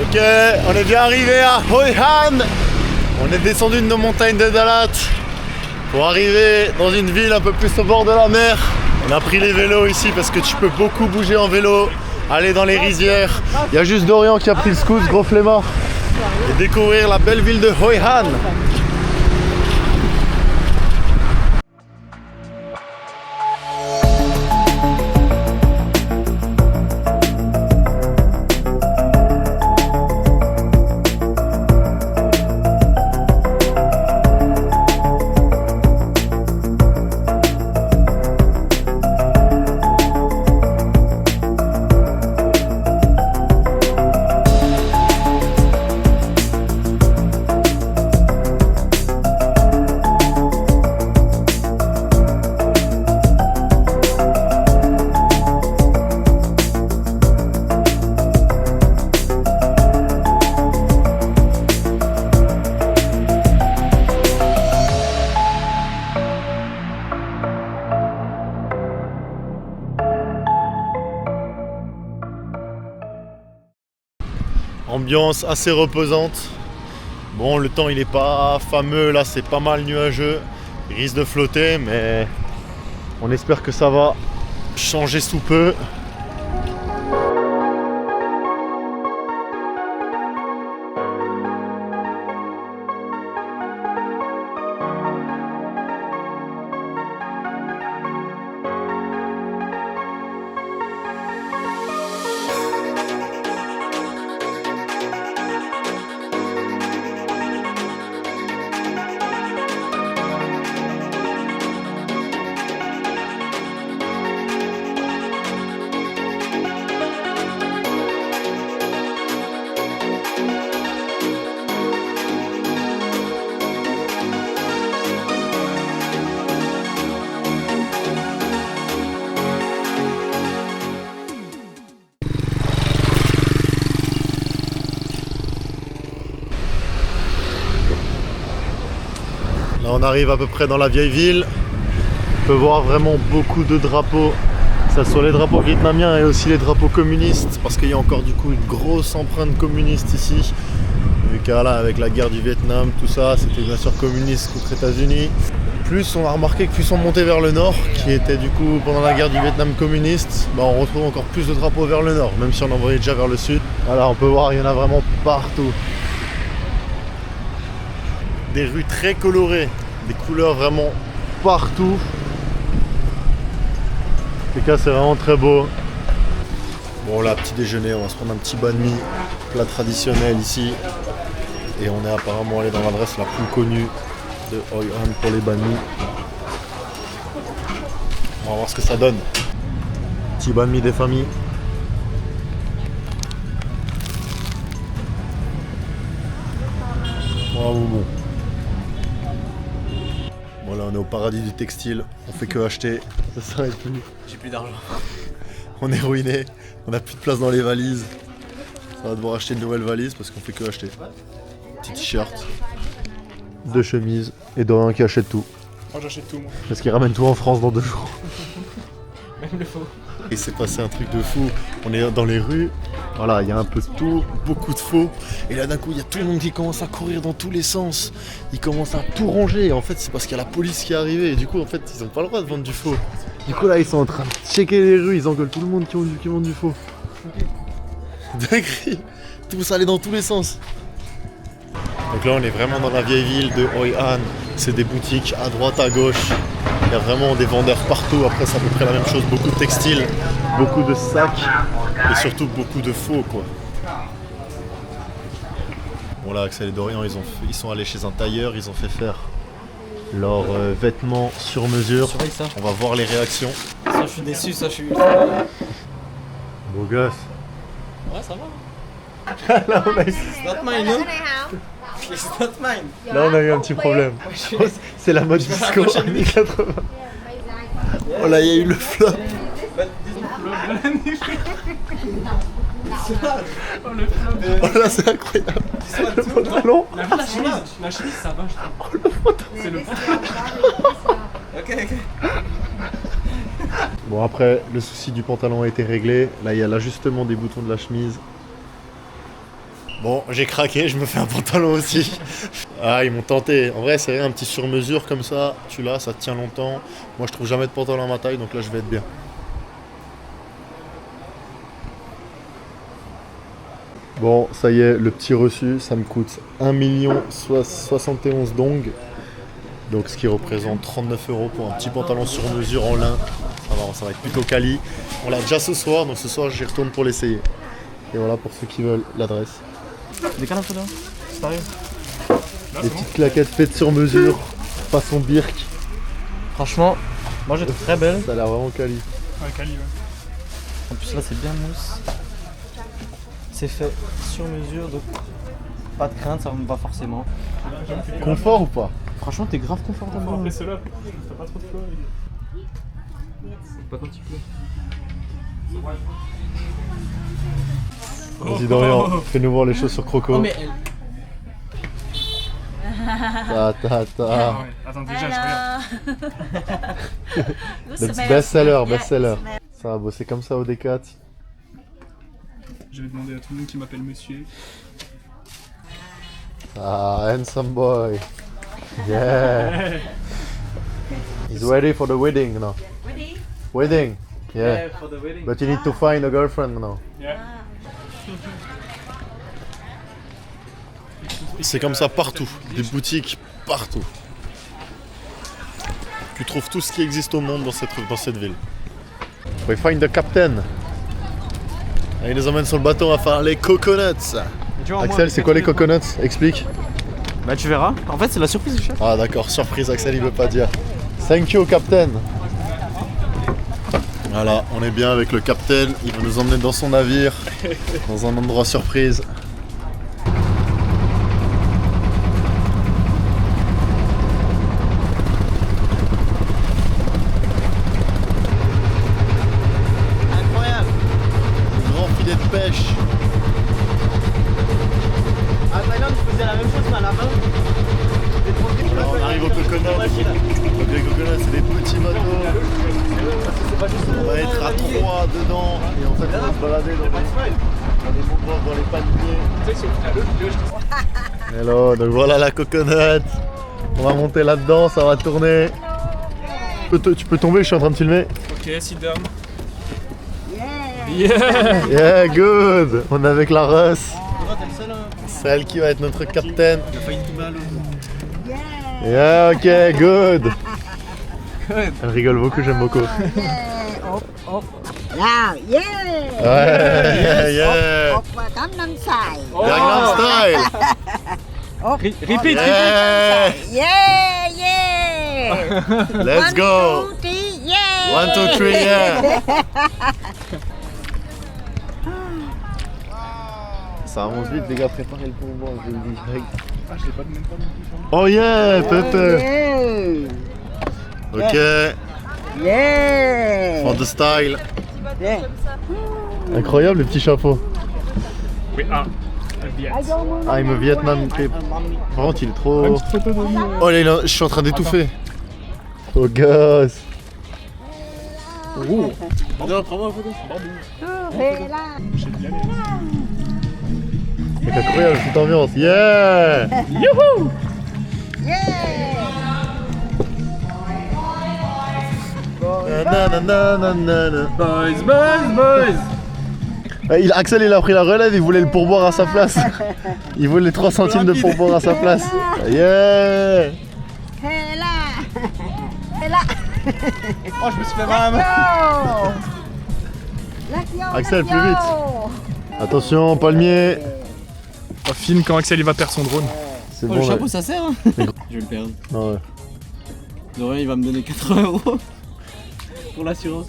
Ok, on est bien arrivé à Hoi Han. On est descendu de nos montagnes de Dalat pour arriver dans une ville un peu plus au bord de la mer. On a pris les vélos ici parce que tu peux beaucoup bouger en vélo, aller dans les rizières. Il y a juste Dorian qui a pris le scout, gros flemmard. Et découvrir la belle ville de Hoi Han. Ambiance assez reposante. Bon, le temps il est pas fameux, là c'est pas mal nuageux. Il risque de flotter, mais on espère que ça va changer sous peu. Là on arrive à peu près dans la vieille ville. On peut voir vraiment beaucoup de drapeaux. Ça soit les drapeaux vietnamiens et aussi les drapeaux communistes. Parce qu'il y a encore du coup une grosse empreinte communiste ici. Vu que là avec la guerre du Vietnam, tout ça, c'était bien sûr communiste contre États-Unis. Plus on a remarqué que plus on montait vers le nord, qui était du coup pendant la guerre du Vietnam communiste, bah, on retrouve encore plus de drapeaux vers le nord, même si on en voyait déjà vers le sud. Voilà, on peut voir, il y en a vraiment partout. Des rues très colorées, des couleurs vraiment partout. En tout cas, c'est vraiment très beau. Bon là, petit déjeuner, on va se prendre un petit banh mi, plat traditionnel ici. Et on est apparemment allé dans l'adresse la plus connue de Hoi Han pour les banh mi. On va voir ce que ça donne. Petit banh mi des familles. Bravo, bon. Bon là on est au paradis du textile, on fait que acheter, ça s'arrête plus. J'ai plus d'argent. On est ruiné, on a plus de place dans les valises. On va devoir acheter une nouvelle valise parce qu'on fait que acheter. Petit t-shirt, 2 chemises et Dorian qui achète tout. Moi j'achète tout moi. Parce qu'il ramène tout en France dans 2 jours. Même le faux. Et c'est passé un truc de fou, on est dans les rues, voilà, il y a un peu de tout, beaucoup de faux. Et là d'un coup, il y a tout le monde qui commence à courir dans tous les sens. Ils commencent à tout ranger. Et en fait, c'est parce qu'il y a la police qui est arrivée. Et du coup, en fait, ils n'ont pas le droit de vendre du faux. Du coup, là, ils sont en train de checker les rues. Ils engueulent tout le monde qui vend du faux. Dinguerie. Tout ça allait dans tous les sens. Donc là, on est vraiment dans la vieille ville de Hoi Han. C'est des boutiques à droite, à gauche. Il y a vraiment des vendeurs partout. Après, c'est à peu près la même chose. Beaucoup de textiles, beaucoup de sacs et surtout beaucoup de faux, quoi. Bon là, Axel et Dorian, ils sont allés chez un tailleur. Ils ont fait faire leurs vêtements sur mesure. Surveille ça. On va voir les réactions. Ça, je suis déçu, ça, je suis. Beau gosse. Ouais, ça va. Là, on a eu... It's not mine, non? It's not mine. Là, on a eu un petit problème. C'est la mode disco années 80. Oh là, il y a eu le flop. Oh là, c'est incroyable. Le pantalon. La chemise, ça va, je trouve. Oh, le pantalon. C'est le pantalon. Ok. Bon après, le souci du pantalon a été réglé. Là, il y a l'ajustement des boutons de la chemise. Bon, j'ai craqué, je me fais un pantalon aussi. Ah, ils m'ont tenté. En vrai, c'est rien, un petit sur-mesure comme ça. Tu l'as, ça te tient longtemps. Moi, je trouve jamais de pantalon à ma taille, donc là, je vais être bien. Bon, ça y est, le petit reçu, ça me coûte 1 71 dong. Donc, ce qui représente 39 € pour un petit pantalon sur mesure en lin. Ça va être plutôt quali. On l'a déjà ce soir, donc ce soir, j'y retourne pour l'essayer. Et voilà pour ceux qui veulent l'adresse. Décale un peu là, ça arrive. Des petites claquettes faites sur mesure, façon Birk. Franchement, moi je trouve très belle. Ça a l'air vraiment quali. Ouais, quali, ouais. En plus là c'est bien mousse. C'est fait sur mesure, donc pas de crainte, ça me va forcément. Confort ou pas? Franchement t'es grave confortable. Après ceux-là, t'as pas trop de flow. Pas quand il pleut. Vas-y Dorian, fais-nous voir les chaussures croco. Oh mais elle... Ta. Ah ouais, attends, déjà, je regarde. Le best-seller. Ça va bosser comme ça au D4. Je vais demander à tout le monde qui m'appelle monsieur. Ah, handsome boy. Yeah. He's ready for the wedding now. Wedding? Yeah. for the wedding. But you need to find a girlfriend now. Yeah. C'est comme ça partout, des boutiques partout. Tu trouves tout ce qui existe au monde dans cette ville. We find the captain. Et il nous emmène sur le bateau, on va faire les coconuts. Axel, c'est quoi les coconuts? Explique. Bah tu verras, en fait c'est la surprise du chef. Ah d'accord, surprise, Axel il veut pas dire. Thank you captain. Voilà, on est bien avec le captain, il va nous emmener dans son navire, dans un endroit surprise. Pêche. À Thaïlande, je faisais la même chose, mais à la main. Alors on arrive au coconut. Donc les coconuts, c'est des petits bateaux. On va être à 3 dedans. Et en fait, on va se balader dans les montants, dans les paniers. Hello, donc voilà la coconut. On va monter là-dedans, ça va tourner. Tu peux tomber, je suis en train de filmer. Ok, sit down. Yeah. Yeah, good. On est avec la Russ. C'est elle qui va être notre captain. Il a failli tomber à l'eau. Yeah, ok, good. Elle rigole beaucoup, j'aime beaucoup. Yeah. Ouais, yeah. Gangnam Style. Gangnam Style. Repeat. Yeah. Let's go. 1, 2, 3, yeah. 1, 2, 3, yeah. Ça avance vite les gars, préparez le pourboire, je le dis direct. Ah, je l'ai pas de même pas non plus. Oh yeah, Pepe. Ok, Yeah. for the style. Yeah. Incroyable les petits chapeaux. Oui, ah. Viet. I'm a Vietnam trip. Par contre il est trop... Une petite photo de nous. Oh là, je suis en train d'étouffer. Oh gosse. Oh. Prends-moi une photo. J'ai bien aimé. C'est incroyable cette ambiance. Yeah. Youhou! Nananana. Boys! Axel il a pris la relève, il voulait le pourboire à sa place. Il voulait les 3 centimes de pourboire à sa place. Yeah. Oh, je me suis fait mal à la main. Axel, plus vite. Attention, palmier. On filme quand Axel il va perdre son drone. C'est Oh, bon le là. chapeau ça sert hein. Je vais le perdre. Ah ouais. Dorian il va me donner 80 € pour l'assurance.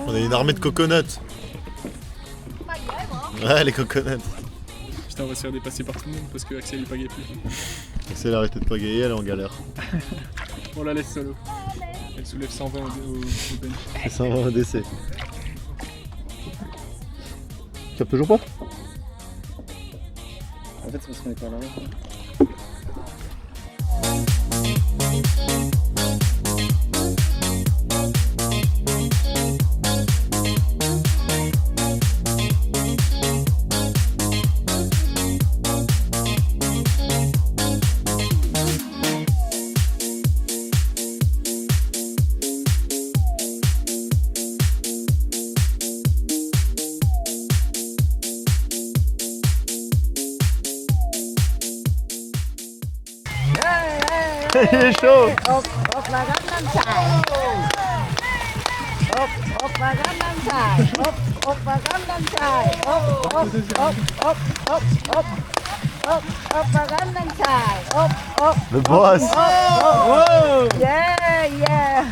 On a une armée de coconuts. Ouais, les coconuts. Putain, on va se faire dépasser par tout le monde parce que Axel il pagaie plus. Axel a arrêté de pagayer, elle est en galère. On la laisse solo. Elle soulève 120 au bench. C'est ça, un décès. Tu captes toujours pas? En fait c'est parce qu'on est pas là. Il est chaud. Op naar Gangnam Style. Op naar Gangnam Style. Op naar Gangnam Style. Op naar Gangnam Style. Op. Le boss. Yeah, yeah. Yeah.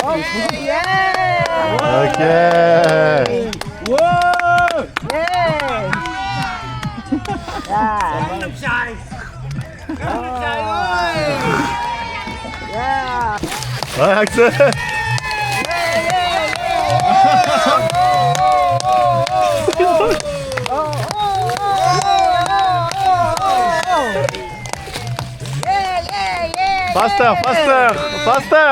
Ok. Yeah. Yeah. Ouais, Axel. Faster, faster, faster.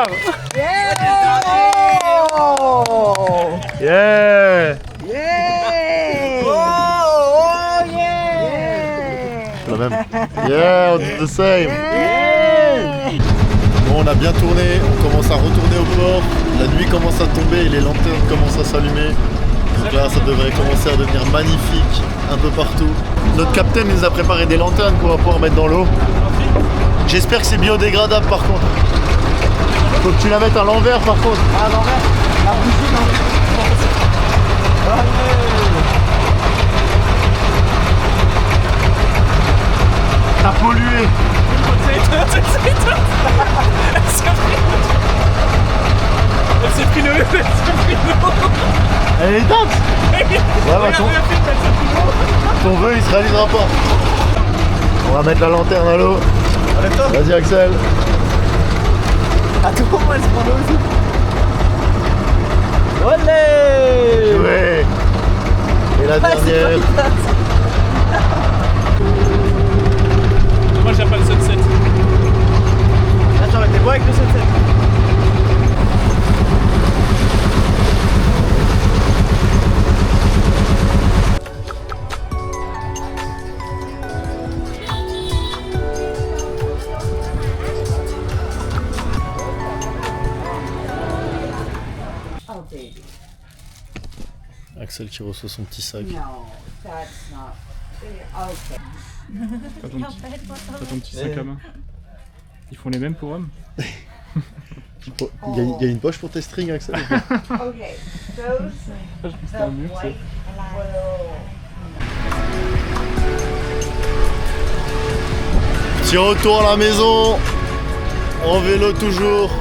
Yeah. La même. Yeah, on dit the same. Bon, on a bien tourné, on commence à retourner au port. La nuit commence à tomber et les lanternes commencent à s'allumer. Donc là, ça devrait commencer à devenir magnifique un peu partout. Notre capitaine nous a préparé des lanternes qu'on va pouvoir mettre dans l'eau. J'espère que c'est biodégradable par contre. Faut que tu la mettes à l'envers par contre. À l'envers, la bougie, non. T'as pollué. Elle s'est pris le Elle est éteinte. Ouais, bah, ton vœu il se réalisera pas. On va mettre la lanterne à l'eau. Vas-y Axel. Attends, moi, elle se prend l'eau aussi. Olé. Ouais. Et la dernière. Moi j'aime pas le sunset. Attends, t'es beau avec le sunset. Oh, baby. Axel qui reçoit son petit sac. No, that's not. Okay. T'as ton petit sac à main. Ils font les mêmes pour hommes. Oh, il y a une poche pour tes strings Axel. Okay. Those. C'est un mur, ça. Petit retour à la maison. En vélo toujours.